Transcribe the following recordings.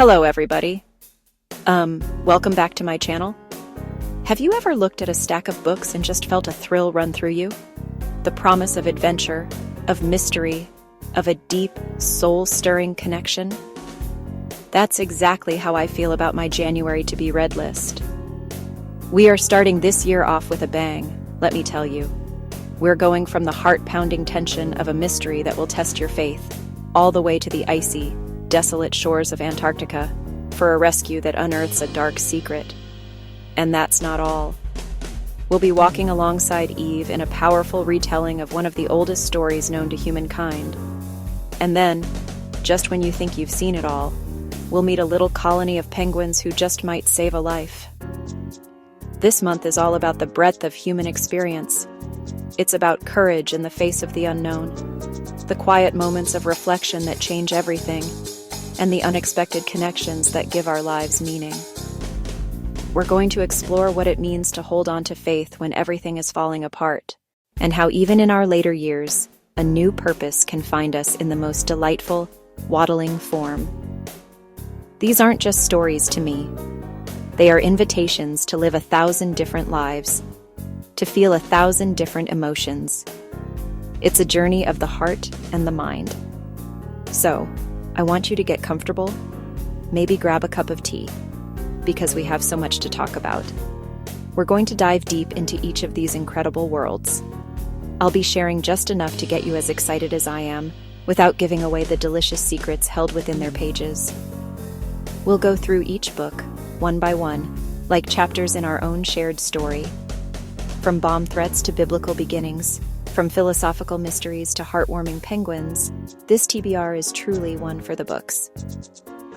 Hello, everybody. Welcome back to my channel. Have you ever looked at a stack of books and just felt a thrill run through you? The promise of adventure, of mystery, of a deep, soul-stirring connection? That's exactly how I feel about my January to be read list. We are starting this year off with a bang, let me tell you. We're going from the heart-pounding tension of a mystery that will test your faith, all the way to the icy, desolate shores of Antarctica for a rescue that unearths a dark secret. And that's not all. We'll be walking alongside Eve in a powerful retelling of one of the oldest stories known to humankind. And then, just when you think you've seen it all, we'll meet a little colony of penguins who just might save a life. This month is all about the breadth of human experience. It's about courage in the face of the unknown, the quiet moments of reflection that change everything, and the unexpected connections that give our lives meaning. We're going to explore what it means to hold on to faith when everything is falling apart, and how even in our later years, a new purpose can find us in the most delightful, waddling form. These aren't just stories to me. They are invitations to live 1,000 different lives, to feel 1,000 different emotions. It's a journey of the heart and the mind. So, I want you to get comfortable, maybe grab a cup of tea, because we have so much to talk about. We're going to dive deep into each of these incredible worlds. I'll be sharing just enough to get you as excited as I am, without giving away the delicious secrets held within their pages. We'll go through each book, one by one, like chapters in our own shared story. From bomb threats to biblical beginnings, from philosophical mysteries to heartwarming penguins, this TBR is truly one for the books.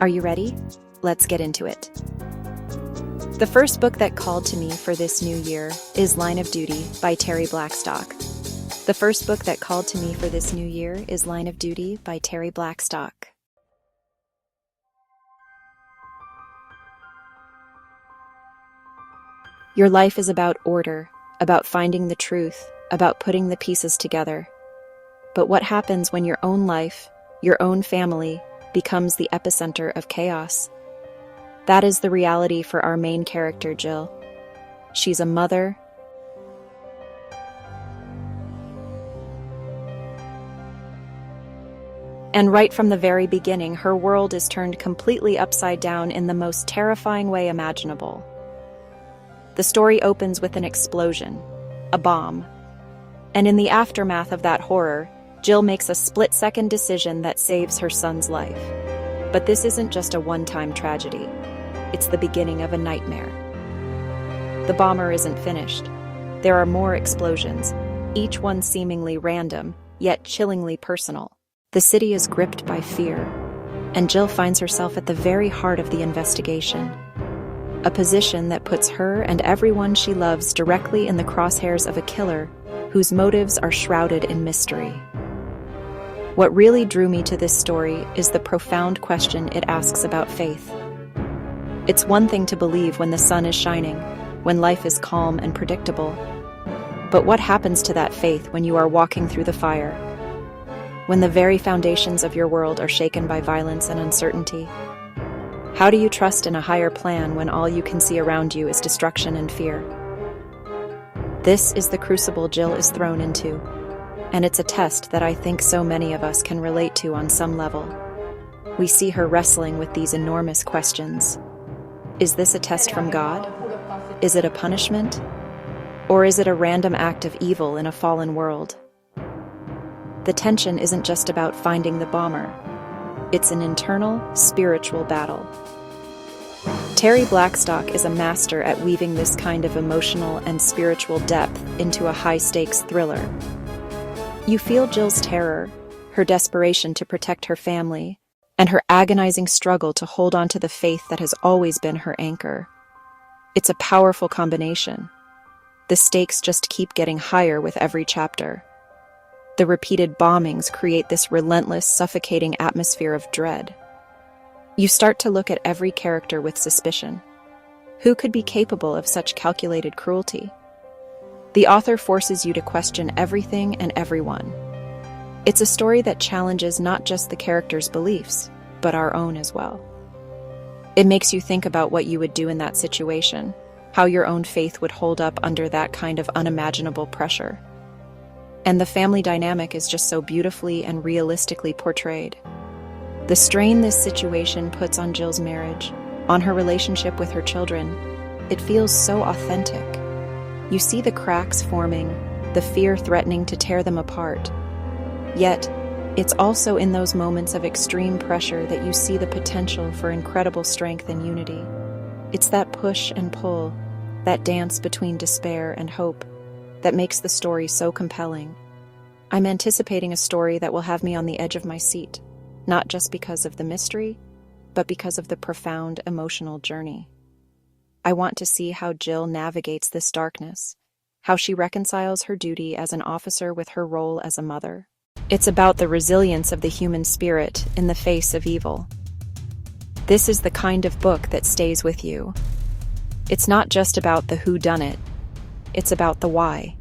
Are you ready? Let's get into it. The first book that called to me for this new year is Line of Duty by Terry Blackstock. The first book that called to me for this new year is Line of Duty by Terry Blackstock. Your life is about order, about finding the truth, about putting the pieces together. But what happens when your own life, your own family, becomes the epicenter of chaos? That is the reality for our main character, Jill. She's a mother, and right from the very beginning, her world is turned completely upside down in the most terrifying way imaginable. The story opens with an explosion, a bomb. And in the aftermath of that horror, Jill makes a split-second decision that saves her son's life. But this isn't just a one-time tragedy. It's the beginning of a nightmare. The bomber isn't finished. There are more explosions, each one seemingly random, yet chillingly personal. The city is gripped by fear, and Jill finds herself at the very heart of the investigation. A position that puts her and everyone she loves directly in the crosshairs of a killer whose motives are shrouded in mystery. What really drew me to this story is the profound question it asks about faith. It's one thing to believe when the sun is shining, when life is calm and predictable. But what happens to that faith when you are walking through the fire? When the very foundations of your world are shaken by violence and uncertainty? How do you trust in a higher plan when all you can see around you is destruction and fear? This is the crucible Jill is thrown into, and it's a test that I think so many of us can relate to on some level. We see her wrestling with these enormous questions. Is this a test from God? Is it a punishment? Or is it a random act of evil in a fallen world? The tension isn't just about finding the bomber. It's an internal, spiritual battle. Terry Blackstock is a master at weaving this kind of emotional and spiritual depth into a high-stakes thriller. You feel Jill's terror, her desperation to protect her family, and her agonizing struggle to hold on to the faith that has always been her anchor. It's a powerful combination. The stakes just keep getting higher with every chapter. The repeated bombings create this relentless, suffocating atmosphere of dread. You start to look at every character with suspicion. Who could be capable of such calculated cruelty? The author forces you to question everything and everyone. It's a story that challenges not just the characters' beliefs, but our own as well. It makes you think about what you would do in that situation, how your own faith would hold up under that kind of unimaginable pressure. And the family dynamic is just so beautifully and realistically portrayed. The strain this situation puts on Jill's marriage, on her relationship with her children, it feels so authentic. You see the cracks forming, the fear threatening to tear them apart. Yet, it's also in those moments of extreme pressure that you see the potential for incredible strength and unity. It's that push and pull, that dance between despair and hope, that makes the story so compelling. I'm anticipating a story that will have me on the edge of my seat, not just because of the mystery, but because of the profound emotional journey. I want to see how Jill navigates this darkness, how she reconciles her duty as an officer with her role as a mother. It's about the resilience of the human spirit in the face of evil. This is the kind of book that stays with you. It's not just about the whodunit, it's about the why.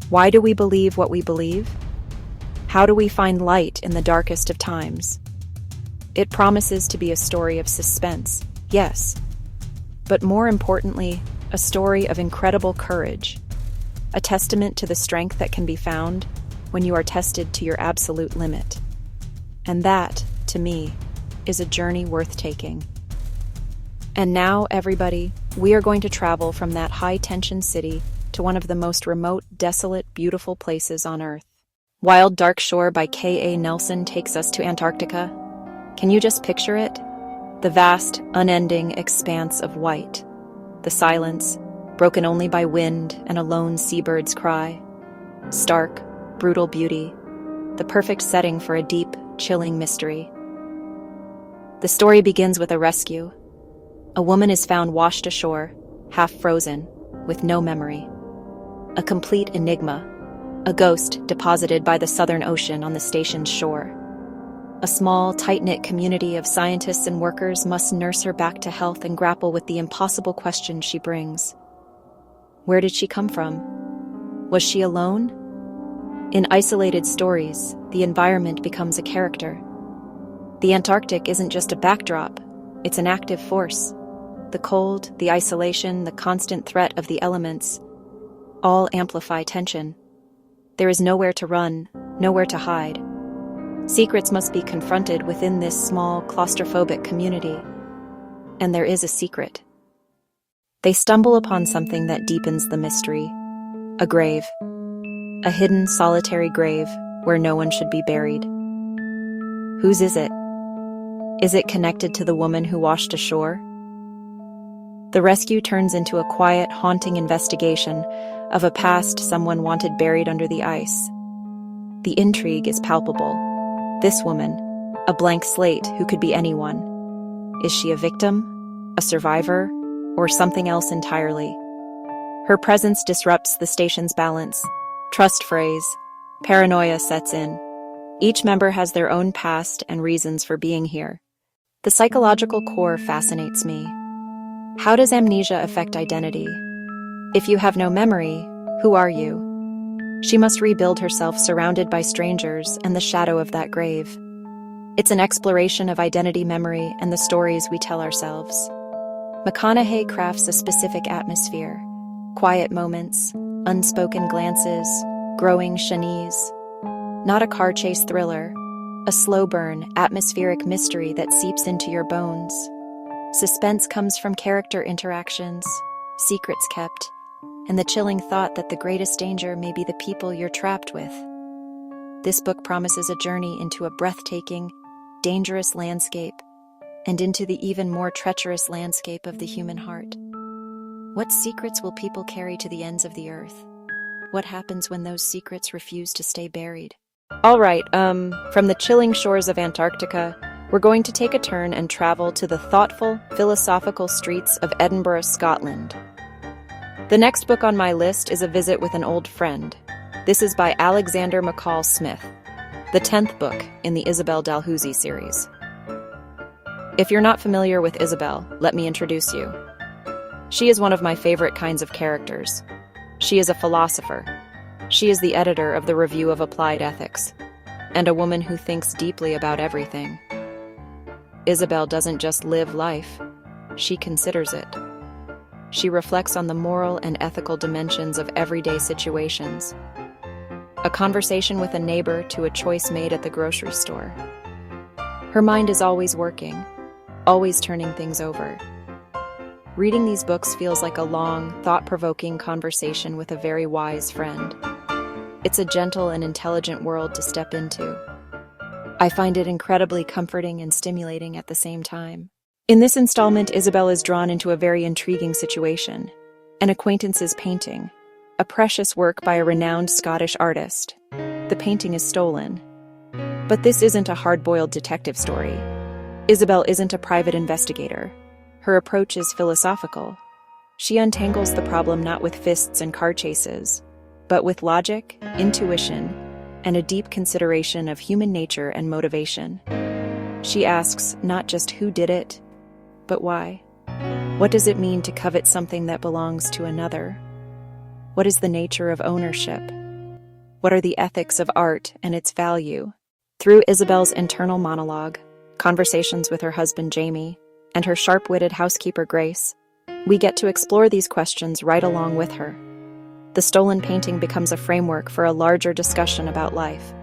Why do we believe what we believe? How do we find light in the darkest of times? It promises to be a story of suspense, yes, but more importantly, a story of incredible courage, a testament to the strength that can be found when you are tested to your absolute limit. And that, to me, is a journey worth taking. And now, everybody, we are going to travel from that high-tension city to one of the most remote, desolate, beautiful places on Earth. Wild Dark Shore by K.A. Nelson takes us to Antarctica. Can you just picture it? The vast, unending expanse of white. The silence, broken only by wind and a lone seabird's cry. Stark, brutal beauty. The perfect setting for a deep, chilling mystery. The story begins with a rescue. A woman is found washed ashore, half frozen, with no memory. A complete enigma. A ghost deposited by the Southern Ocean on the station's shore. A small, tight-knit community of scientists and workers must nurse her back to health and grapple with the impossible questions she brings. Where did she come from? Was she alone? In isolated stories, the environment becomes a character. The Antarctic isn't just a backdrop, it's an active force. The cold, the isolation, the constant threat of the elements all amplify tension. There is nowhere to run, nowhere to hide. Secrets must be confronted within this small, claustrophobic community. And there is a secret. They stumble upon something that deepens the mystery. A grave. A hidden, solitary grave where no one should be buried. Whose is it? Is it connected to the woman who washed ashore? The rescue turns into a quiet, haunting investigation of a past someone wanted buried under the ice. The intrigue is palpable. This woman, a blank slate who could be anyone. Is she a victim, a survivor, or something else entirely? Her presence disrupts the station's balance. Trust phrase. Paranoia sets in. Each member has their own past and reasons for being here. The psychological core fascinates me. How does amnesia affect identity? If you have no memory, who are you? She must rebuild herself surrounded by strangers and the shadow of that grave. It's an exploration of identity, memory, and the stories we tell ourselves. McConaughey crafts a specific atmosphere. Quiet moments, unspoken glances, growing shanies. Not a car chase thriller, a slow burn, atmospheric mystery that seeps into your bones. Suspense comes from character interactions, secrets kept, and the chilling thought that the greatest danger may be the people you're trapped with. This book promises a journey into a breathtaking, dangerous landscape, and into the even more treacherous landscape of the human heart. What secrets will people carry to the ends of the earth? What happens when those secrets refuse to stay buried? All right, from the chilling shores of Antarctica, we're going to take a turn and travel to the thoughtful, philosophical streets of Edinburgh, Scotland. The next book on my list is A Visit with an Old Friend. This is by Alexander McCall Smith, the 10th book in the Isabel Dalhousie series. If you're not familiar with Isabel, let me introduce you. She is one of my favorite kinds of characters. She is a philosopher. She is the editor of the Review of Applied Ethics, and a woman who thinks deeply about everything. Isabel doesn't just live life, she considers it. She reflects on the moral and ethical dimensions of everyday situations. A conversation with a neighbor to a choice made at the grocery store. Her mind is always working, always turning things over. Reading these books feels like a long, thought-provoking conversation with a very wise friend. It's a gentle and intelligent world to step into. I find it incredibly comforting and stimulating at the same time. In this installment, Isabel is drawn into a very intriguing situation. An acquaintance's painting, a precious work by a renowned Scottish artist. The painting is stolen. But this isn't a hard-boiled detective story. Isabel isn't a private investigator. Her approach is philosophical. She untangles the problem not with fists and car chases, but with logic, intuition, and a deep consideration of human nature and motivation. She asks not just who did it, but why? What does it mean to covet something that belongs to another? What is the nature of ownership? What are the ethics of art and its value? Through Isabel's internal monologue, conversations with her husband Jamie, and her sharp-witted housekeeper Grace, we get to explore these questions right along with her. The stolen painting becomes a framework for a larger discussion about life.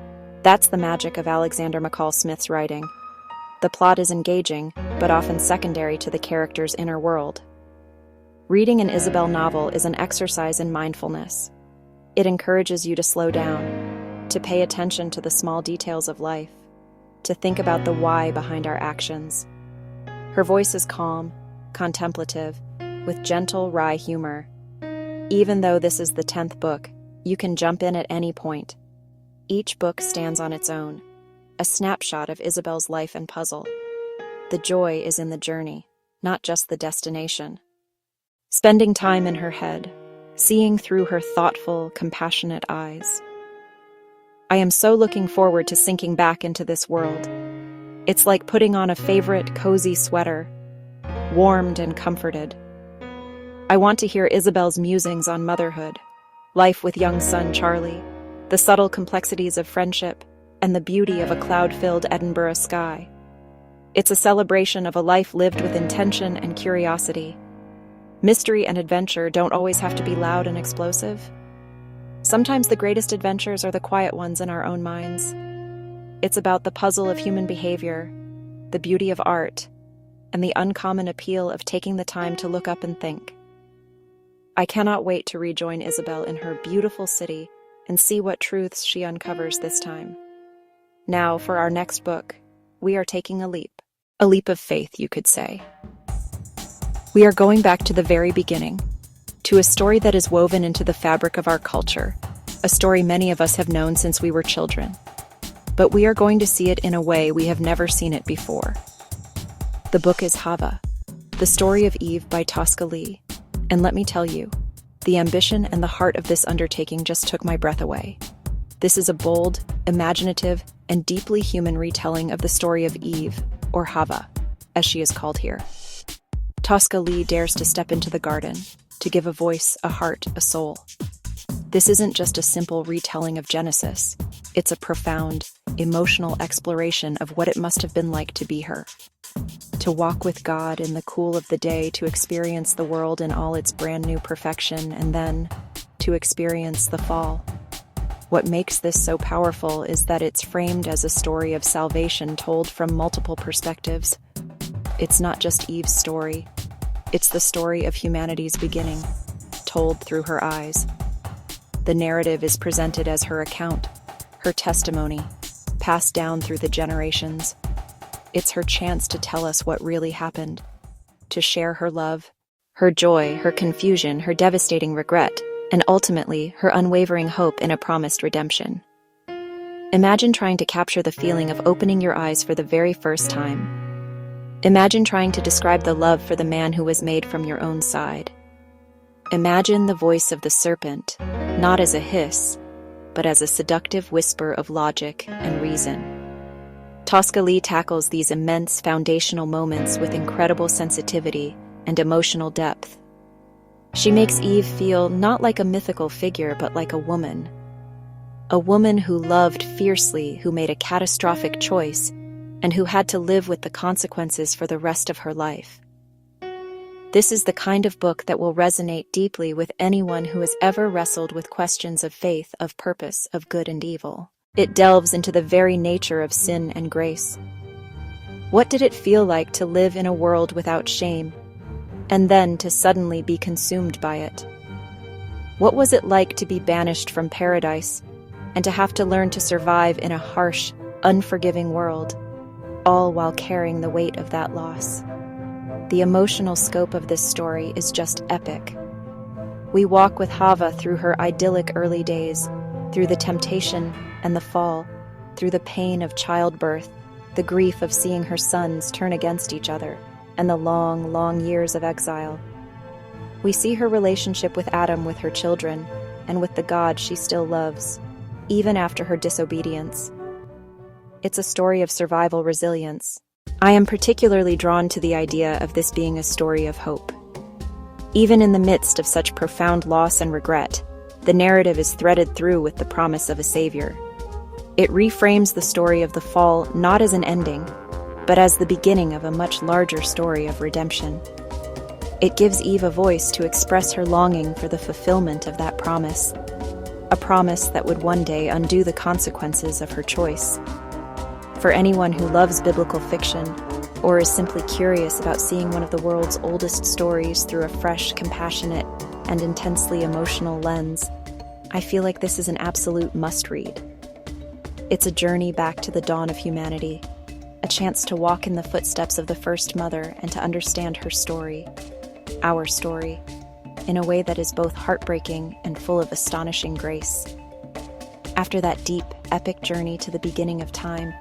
That's the magic of Alexander McCall Smith's writing. The plot is engaging, but often secondary to the character's inner world. Reading an Isabel novel is an exercise in mindfulness. It encourages you to slow down, to pay attention to the small details of life, to think about the why behind our actions. Her voice is calm, contemplative, with gentle, wry humor. Even though this is the 10th book, you can jump in at any point. Each book stands on its own, a snapshot of Isabel's life and puzzle. The joy is in the journey, not just the destination. Spending time in her head, seeing through her thoughtful, compassionate eyes. I am so looking forward to sinking back into this world. It's like putting on a favorite, cozy sweater, warmed and comforted. I want to hear Isabel's musings on motherhood, life with young son Charlie, the subtle complexities of friendship, and the beauty of a cloud-filled Edinburgh sky. It's a celebration of a life lived with intention and curiosity. Mystery and adventure don't always have to be loud and explosive. Sometimes the greatest adventures are the quiet ones in our own minds. It's about the puzzle of human behavior, the beauty of art, and the uncommon appeal of taking the time to look up and think. I cannot wait to rejoin Isabel in her beautiful city and see what truths she uncovers this time. Now, for our next book, we are taking a leap of faith, you could say. We are going back to the very beginning, to a story that is woven into the fabric of our culture, a story many of us have known since we were children. But we are going to see it in a way we have never seen it before. The book is Hava, The Story of Eve by Tosca Lee. And let me tell you, the ambition and the heart of this undertaking just took my breath away. This is a bold, imaginative, and deeply human retelling of the story of Eve, or Hava, as she is called here. Tosca Lee dares to step into the garden, to give a voice, a heart, a soul. This isn't just a simple retelling of Genesis. It's a profound, emotional exploration of what it must have been like to be her. To walk with God in the cool of the day, to experience the world in all its brand new perfection, and then to experience the fall. What makes this so powerful is that it's framed as a story of salvation told from multiple perspectives. It's not just Eve's story. It's the story of humanity's beginning, told through her eyes. The narrative is presented as her account, her testimony, passed down through the generations. It's her chance to tell us what really happened, to share her love, her joy, her confusion, her devastating regret, and ultimately her unwavering hope in a promised redemption. Imagine trying to capture the feeling of opening your eyes for the very first time. Imagine trying to describe the love for the man who was made from your own side. Imagine the voice of the serpent, not as a hiss, but as a seductive whisper of logic and reason. Tosca Lee tackles these immense foundational moments with incredible sensitivity and emotional depth. She makes Eve feel not like a mythical figure, but like a woman. A woman who loved fiercely, who made a catastrophic choice, and who had to live with the consequences for the rest of her life. This is the kind of book that will resonate deeply with anyone who has ever wrestled with questions of faith, of purpose, of good and evil. It delves into the very nature of sin and grace. What did it feel like to live in a world without shame, and then to suddenly be consumed by it? What was it like to be banished from paradise and to have to learn to survive in a harsh, unforgiving world, all while carrying the weight of that loss? The emotional scope of this story is just epic. We walk with Hava through her idyllic early days, through the temptation and the fall, through the pain of childbirth, the grief of seeing her sons turn against each other, and the long, long years of exile. We see her relationship with Adam, with her children, and with the God she still loves, even after her disobedience. It's a story of survival resilience. I am particularly drawn to the idea of this being a story of hope. Even in the midst of such profound loss and regret, the narrative is threaded through with the promise of a savior. It reframes the story of the fall not as an ending, but as the beginning of a much larger story of redemption. It gives Eve a voice to express her longing for the fulfillment of that promise, a promise that would one day undo the consequences of her choice. For anyone who loves biblical fiction, or is simply curious about seeing one of the world's oldest stories through a fresh, compassionate, and intensely emotional lens, I feel like this is an absolute must-read. It's a journey back to the dawn of humanity, a chance to walk in the footsteps of the first mother and to understand her story, our story, in a way that is both heartbreaking and full of astonishing grace. After that deep, epic journey to the beginning of time,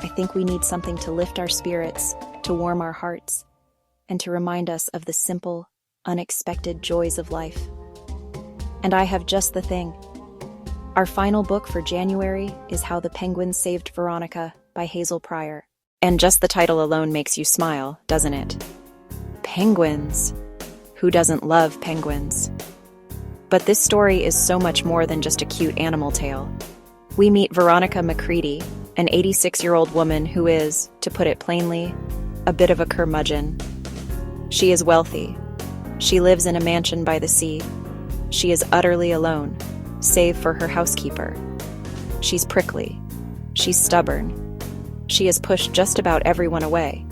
I think we need something to lift our spirits, to warm our hearts, and to remind us of the simple, unexpected joys of life. And I have just the thing. Our final book for January is How the Penguins Saved Veronica by Hazel Pryor. And just the title alone makes you smile, doesn't it? Penguins. Who doesn't love penguins? But this story is so much more than just a cute animal tale. We meet Veronica McCready, an 86-year-old woman who is, to put it plainly, a bit of a curmudgeon. She is wealthy. She lives in a mansion by the sea. She is utterly alone, save for her housekeeper. She's prickly. She's stubborn. She has pushed just about everyone away.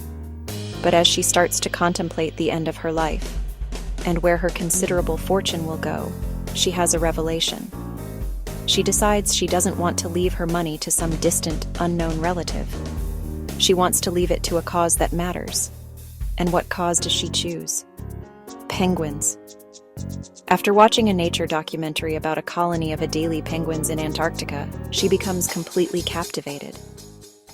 But as she starts to contemplate the end of her life, and where her considerable fortune will go, she has a revelation. She decides she doesn't want to leave her money to some distant, unknown relative. She wants to leave it to a cause that matters. And what cause does she choose? Penguins. After watching a nature documentary about a colony of Adelie penguins in Antarctica, she becomes completely captivated.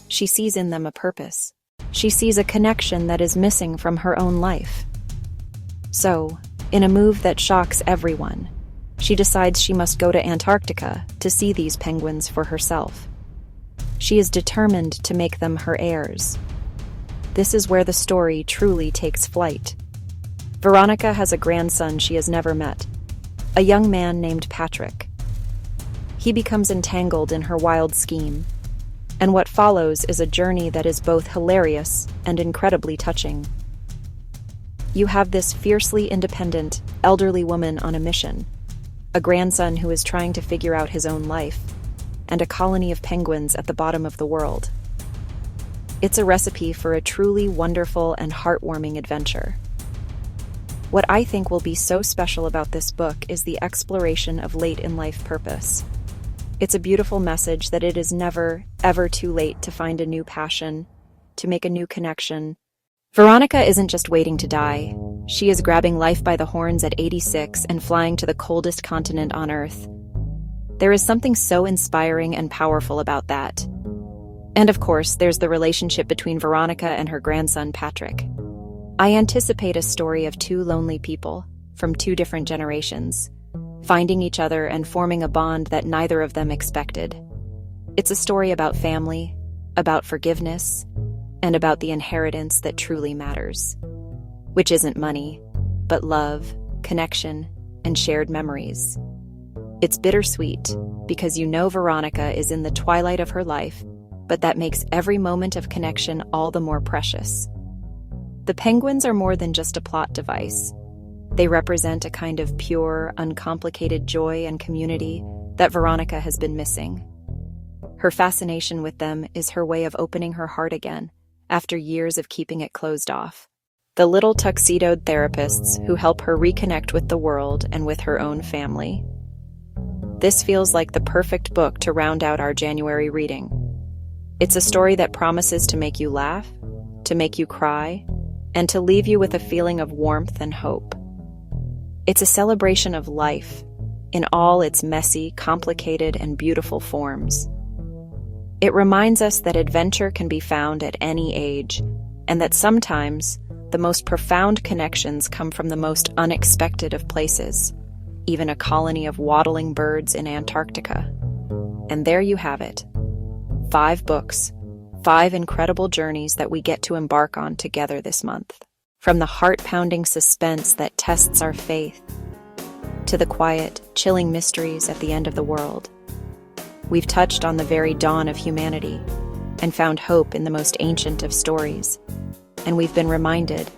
She sees in them a purpose. She sees a connection that is missing from her own life. So, in a move that shocks everyone, she decides she must go to Antarctica to see these penguins for herself. She is determined to make them her heirs. This is where the story truly takes flight. Veronica has a grandson she has never met, a young man named Patrick. He becomes entangled in her wild scheme, and what follows is a journey that is both hilarious and incredibly touching. You have this fiercely independent, elderly woman on a mission, a grandson who is trying to figure out his own life, and a colony of penguins at the bottom of the world. It's a recipe for a truly wonderful and heartwarming adventure. What I think will be so special about this book is the exploration of late-in-life purpose. It's a beautiful message that it is never, ever too late to find a new passion, to make a new connection. Veronica isn't just waiting to die. She is grabbing life by the horns at 86 and flying to the coldest continent on Earth. There is something so inspiring and powerful about that. And of course, there's the relationship between Veronica and her grandson, Patrick. I anticipate a story of two lonely people, from two different generations, finding each other and forming a bond that neither of them expected. It's a story about family, about forgiveness, and about the inheritance that truly matters, which isn't money, but love, connection, and shared memories. It's bittersweet because you know Veronica is in the twilight of her life, but that makes every moment of connection all the more precious. The penguins are more than just a plot device. They represent a kind of pure, uncomplicated joy and community that Veronica has been missing. Her fascination with them is her way of opening her heart again, after years of keeping it closed off. The little tuxedoed therapists who help her reconnect with the world and with her own family. This feels like the perfect book to round out our January reading. It's a story that promises to make you laugh, to make you cry, and to leave you with a feeling of warmth and hope. It's a celebration of life, in all its messy, complicated, and beautiful forms. It reminds us that adventure can be found at any age, and that sometimes the most profound connections come from the most unexpected of places, even a colony of waddling birds in Antarctica. And there you have it. 5 books, 5 incredible journeys that we get to embark on together this month. From the heart-pounding suspense that tests our faith, to the quiet, chilling mysteries at the end of the world. We've touched on the very dawn of humanity and found hope in the most ancient of stories. And we've been reminded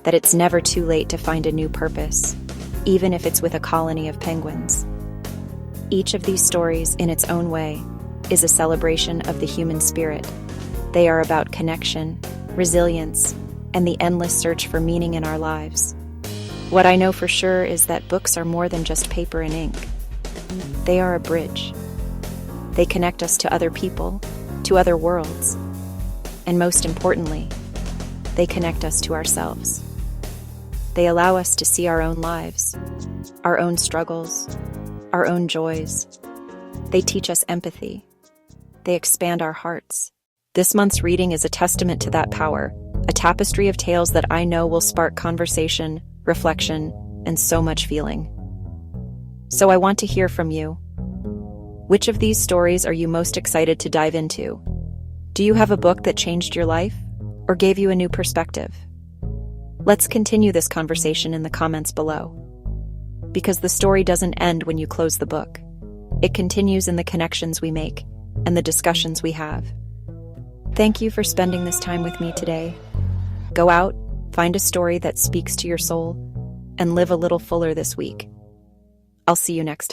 that it's never too late to find a new purpose, even if it's with a colony of penguins. Each of these stories, in its own way, is a celebration of the human spirit. They are about connection, resilience, and the endless search for meaning in our lives. What I know for sure is that books are more than just paper and ink. They are a bridge. They connect us to other people, to other worlds, and most importantly, they connect us to ourselves. They allow us to see our own lives, our own struggles, our own joys. They teach us empathy. They expand our hearts. This month's reading is a testament to that power, a tapestry of tales that I know will spark conversation, reflection, and so much feeling. So I want to hear from you. Which of these stories are you most excited to dive into? Do you have a book that changed your life or gave you a new perspective? Let's continue this conversation in the comments below. Because the story doesn't end when you close the book. It continues in the connections we make and the discussions we have. Thank you for spending this time with me today. Go out, find a story that speaks to your soul, and live a little fuller this week. I'll see you next time.